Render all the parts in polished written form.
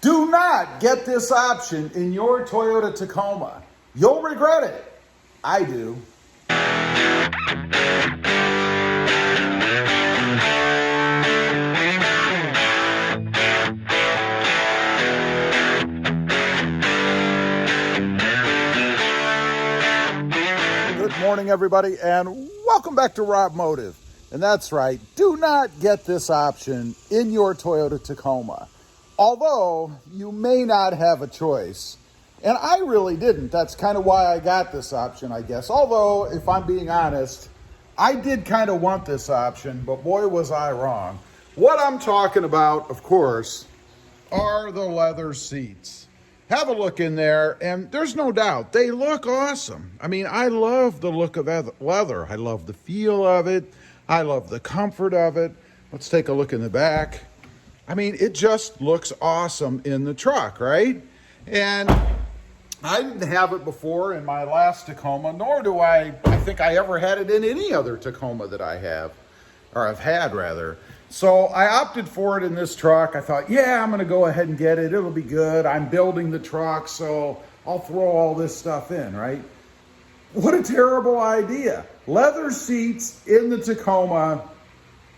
Do not get this option in your Toyota Tacoma. You'll regret it. I do. Good morning, everybody, and welcome back to RobMotive. And that's right, do not get this option in your Toyota Tacoma. Although you may not have a choice. And I really didn't. That's kind of why I got this option, I guess. Although, if I'm being honest, I did kind of want this option, but boy, was I wrong. What I'm talking about, of course, are the leather seats. Have a look in there, and there's no doubt, they look awesome. I mean, I love the look of leather. I love the feel of it. I love the comfort of it. Let's take a look in the back. I mean, it just looks awesome in the truck, right? And I didn't have it before in my last Tacoma, nor do I think I ever had it in any other Tacoma that I have, or I've had rather. So I opted for it in this truck. I thought, yeah, I'm gonna go ahead and get it. It'll be good. I'm building the truck, so I'll throw all this stuff in, right? What a terrible idea. Leather seats in the Tacoma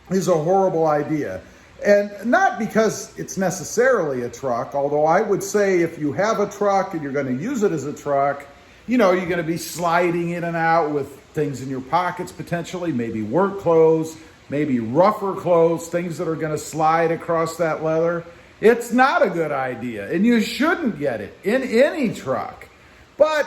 is a horrible idea. And not because it's necessarily a truck, although I would say if you have a truck and you're going to use it as a truck, you know, you're going to be sliding in and out with things in your pockets potentially, maybe work clothes, maybe rougher clothes, things that are going to slide across that leather. It's not a good idea, and you shouldn't get it in any truck. But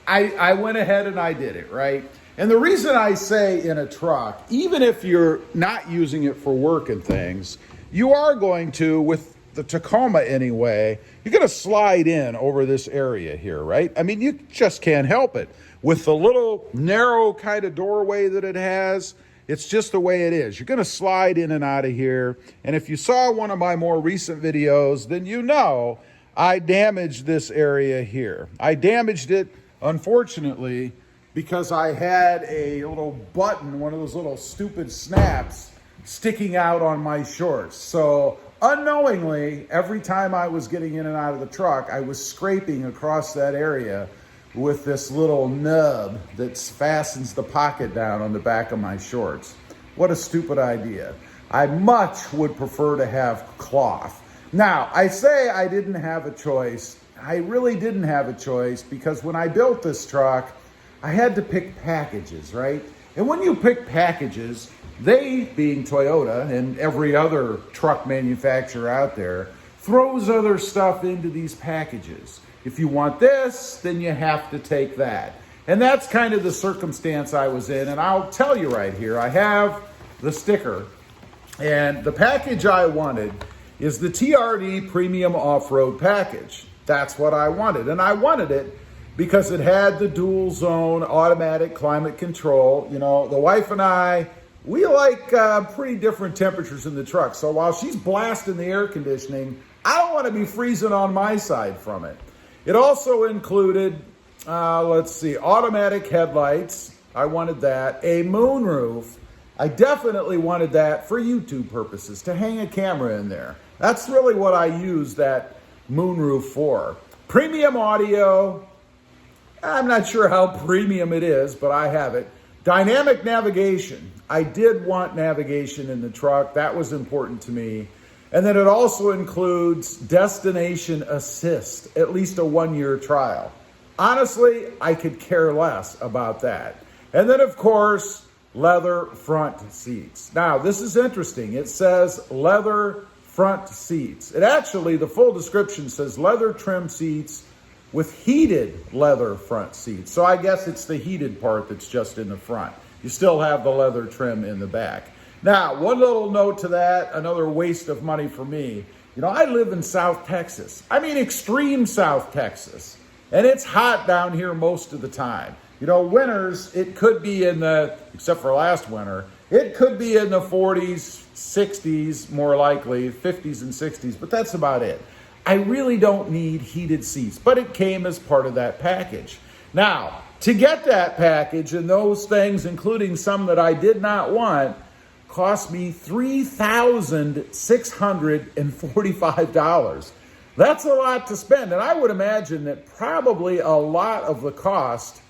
I went ahead and I did it, right? And the reason I say in a truck, even if you're not using it for work and things, you are going to, with the Tacoma anyway, you're going to slide in over this area here, right? I mean, you just can't help it. With the little narrow kind of doorway that it has, it's just the way it is. You're going to slide in and out of here. And if you saw one of my more recent videos, then you know I damaged this area here. I damaged it, unfortunately, because I had a little button, one of those little stupid snaps, sticking out on my shorts. So unknowingly, every time I was getting in and out of the truck, I was scraping across that area with this little nub that fastens the pocket down on the back of my shorts. What a stupid idea. I much would prefer to have cloth. Now, I say I didn't have a choice. I really didn't have a choice because when I built this truck, I had to pick packages, right? And when you pick packages, they, being Toyota and every other truck manufacturer out there, throws other stuff into these packages. If you want this, then you have to take that. And that's kind of the circumstance I was in. And I'll tell you right here, I have the sticker. And the package I wanted is the TRD Premium Off-Road Package. That's what I wanted. And I wanted it because it had the dual zone automatic climate control. You know, the wife and I, we like pretty different temperatures in the truck. So while she's blasting the air conditioning, I don't want to be freezing on my side from it. It also included, automatic headlights. I wanted that. A moonroof. I definitely wanted that for YouTube purposes, to hang a camera in there. That's really what I use that moonroof for. Premium audio. I'm not sure how premium it is, but I have it. Dynamic navigation. I did want navigation in the truck. That was important to me. And then it also includes destination assist, at least a 1-year trial. Honestly, I could care less about that. And then, of course, leather front seats. Now, this is interesting. It says leather front seats. It actually, the full description says leather trim seats with heated leather front seats. So I guess it's the heated part that's just in the front. You still have the leather trim in the back. Now, one little note to that, another waste of money for me. You know, I live in South Texas. I mean, extreme South Texas. And it's hot down here most of the time. You know, winters, it could be in the, except for last winter, it could be in the 40s, 60s, more likely, 50s and 60s, but that's about it. I really don't need heated seats, but it came as part of that package. Now, to get that package and those things, including some that I did not want, cost me $3,645. That's a lot to spend. And I would imagine that probably a lot of the cost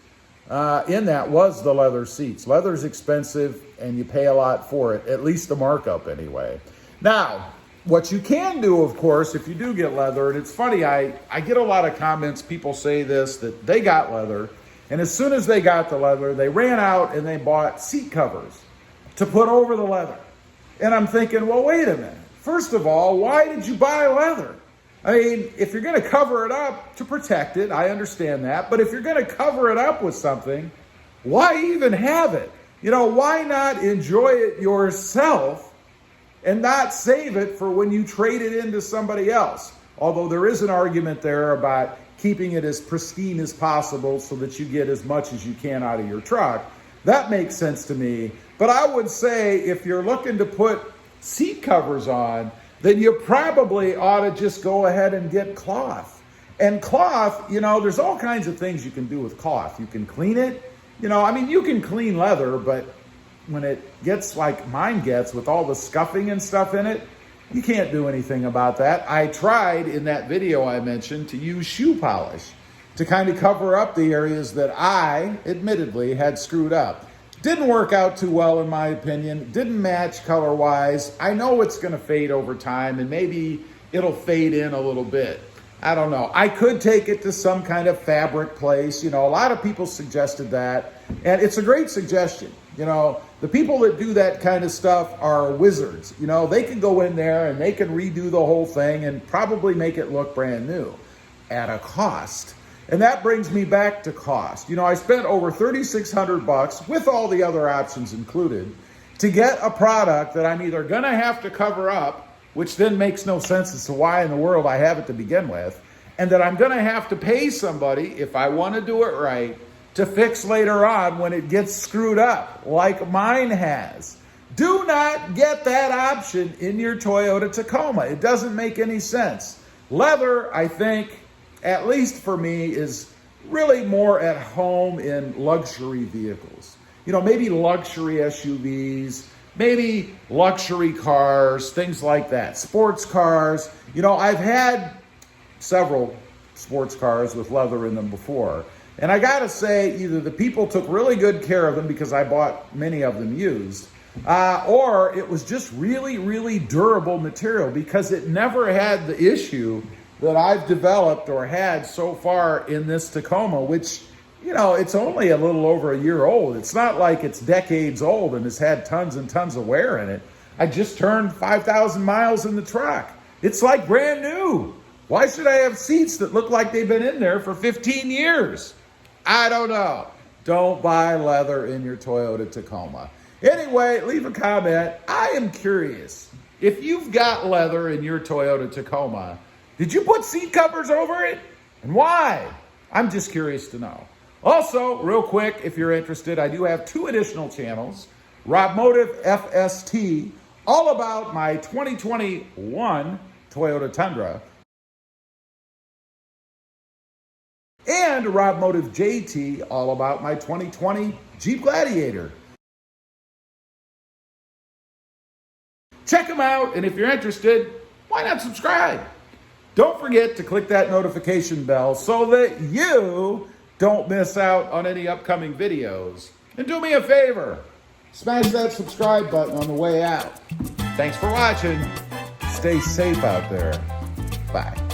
in that was the leather seats. Leather's expensive and you pay a lot for it, at least the markup anyway. Now, what you can do, of course, if you do get leather, and it's funny, I get a lot of comments, people say this, that they got leather, and as soon as they got the leather, they ran out and they bought seat covers to put over the leather. And I'm thinking, well, wait a minute. First of all, why did you buy leather? I mean, if you're going to cover it up to protect it, I understand that. But if you're going to cover it up with something, why even have it? You know, why not enjoy it yourself and not save it for when you trade it into somebody else? Although there is an argument there about keeping it as pristine as possible so that you get as much as you can out of your truck. That makes sense to me. But I would say if you're looking to put seat covers on, then you probably ought to just go ahead and get cloth. And cloth, you know, there's all kinds of things you can do with cloth. You can clean it. You know, I mean, you can clean leather, but when it gets like mine gets with all the scuffing and stuff in it, you can't do anything about that. I tried in that video I mentioned to use shoe polish to kind of cover up the areas that I, admittedly, had screwed up. Didn't work out too well, in my opinion. Didn't match color-wise. I know it's going to fade over time, and maybe it'll fade in a little bit. I don't know. I could take it to some kind of fabric place. You know, a lot of people suggested that, and it's a great suggestion. You know, the people that do that kind of stuff are wizards. You know, they can go in there and they can redo the whole thing and probably make it look brand new at a cost. And that brings me back to cost. You know, I spent over $3,600 with all the other options included to get a product that I'm either going to have to cover up, which then makes no sense as to why in the world I have it to begin with, and that I'm going to have to pay somebody, if I want to do it right, to fix later on when it gets screwed up, like mine has. Do not get that option in your Toyota Tacoma. It doesn't make any sense. Leather, I think, at least for me, is really more at home in luxury vehicles. You know, maybe luxury SUVs, maybe luxury cars, things like that. Sports cars. You know, I've had several sports cars with leather in them before. And I gotta say, either the people took really good care of them because I bought many of them used, or it was just really, really durable material because it never had the issue that I've developed or had so far in this Tacoma, which, you know, it's only a little over a year old. It's not like it's decades old and has had tons and tons of wear in it. I just turned 5,000 miles in the truck. It's like brand new. Why should I have seats that look like they've been in there for 15 years? I don't know. Don't buy leather in your Toyota Tacoma. Anyway, leave a comment. I am curious. If you've got leather in your Toyota Tacoma, did you put seat covers over it? And why? I'm just curious to know. Also, real quick, if you're interested, I do have 2 additional channels. RobMotive FST, all about my 2021 Toyota Tundra. And RobMotive JT, all about my 2020 Jeep Gladiator. Check them out, and if you're interested, why not subscribe? Don't forget to click that notification bell so that you don't miss out on any upcoming videos. And do me a favor, smash that subscribe button on the way out. Thanks for watching. Stay safe out there. Bye.